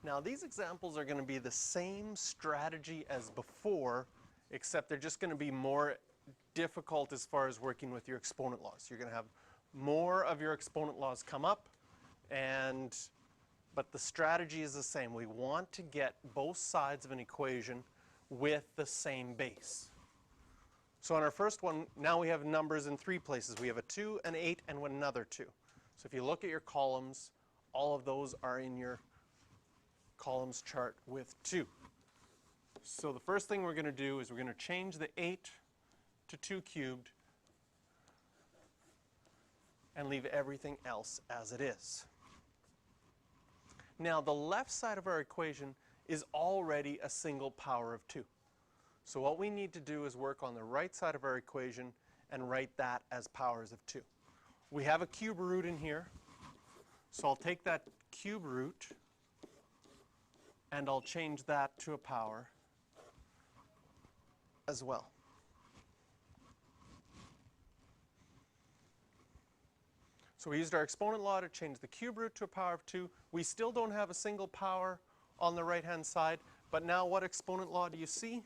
Now these examples are going to be the same strategy as before, except they're just going to be more difficult as far as working with your exponent laws. You're going to have more of your exponent laws come up, but the strategy is the same. We want to get both sides of an equation with the same base. So on our first one, now we have numbers in three places. We have a 2, an 8, and another 2. So if you look at your columns, all of those are in your columns chart with 2. So the first thing we're going to do is we're going to change the 8 to 2 cubed and leave everything else as it is. Now the left side of our equation is already a single power of 2. So what we need to do is work on the right side of our equation and write that as powers of 2. We have a cube root in here, so I'll take that cube root and I'll change that to a power as well. So we used our exponent law to change the cube root to a power of 2. We still don't have a single power on the right-hand side, but now what exponent law do you see?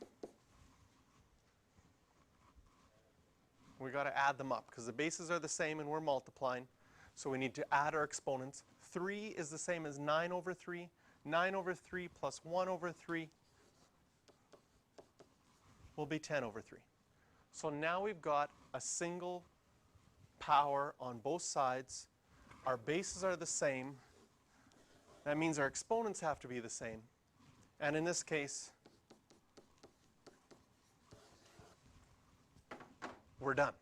We've got to add them up because the bases are the same and we're multiplying. So we need to add our exponents. 3 is the same as 9 over 3. 9 over 3 plus 1 over 3 will be 10 over 3. So now we've got a single power on both sides. Our bases are the same. That means our exponents have to be the same. And in this case, we're done.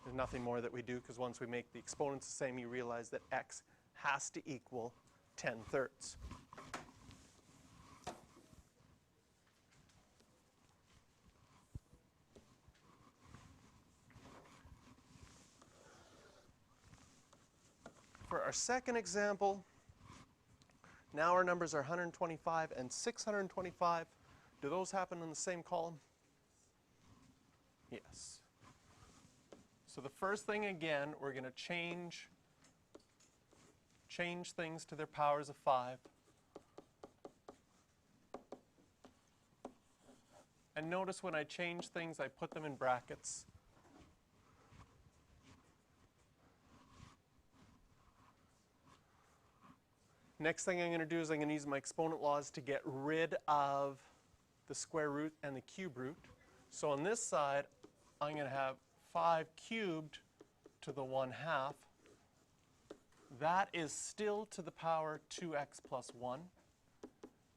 There's nothing more that we do because once we make the exponents the same, you realize that x has to equal 10/3. For our second example, now our numbers are 125 and 625. Do those happen in the same column? Yes. So the first thing, again, we're going to change things to their powers of 5. And notice when I change things, I put them in brackets. Next thing I'm going to do is I'm going to use my exponent laws to get rid of the square root and the cube root. So on this side, I'm going to have 5 cubed to the 1/2. That is still to the power 2x plus 1.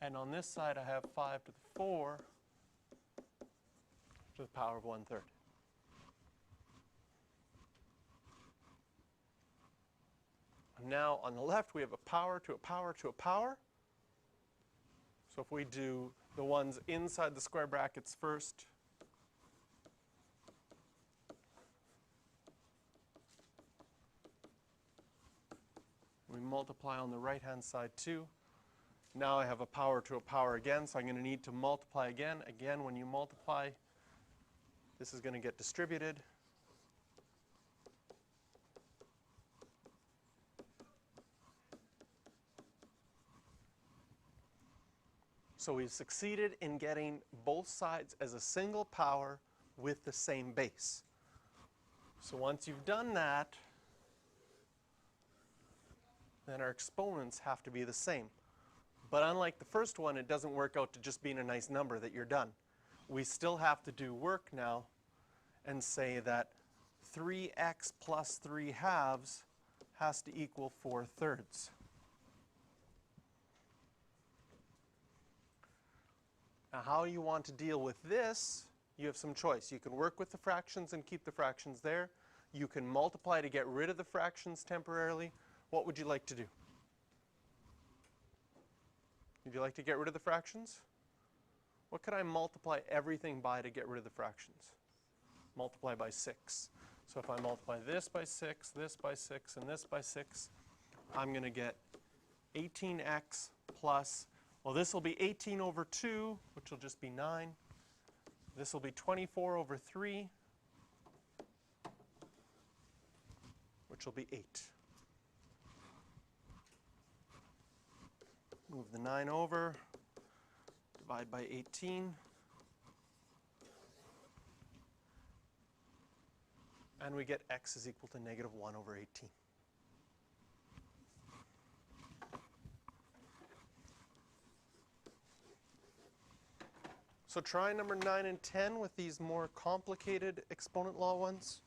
And on this side, I have 5 to the 4 to the power of 1/3. Now on the left, we have a power to a power to a power. So if we do the ones inside the square brackets first, we multiply on the right-hand side too. Now I have a power to a power again, so I'm going to need to multiply again. Again, when you multiply, this is going to get distributed. So we've succeeded in getting both sides as a single power with the same base. So once you've done that, then our exponents have to be the same. But unlike the first one, it doesn't work out to just being a nice number that you're done. We still have to do work now and say that 3x plus 3/2 has to equal 4/3. Now how you want to deal with this, you have some choice. You can work with the fractions and keep the fractions there. You can multiply to get rid of the fractions temporarily. What would you like to do? Would you like to get rid of the fractions? What could I multiply everything by to get rid of the fractions? Multiply by 6. So if I multiply this by 6, this by 6, and this by 6, I'm going to get 18x plus, well, this will be 18 over 2, which will just be 9. This will be 24 over 3, which will be 8. Move the 9 over, divide by 18, and we get x is equal to negative 1 over 18. So try number 9 and 10 with these more complicated exponent law ones.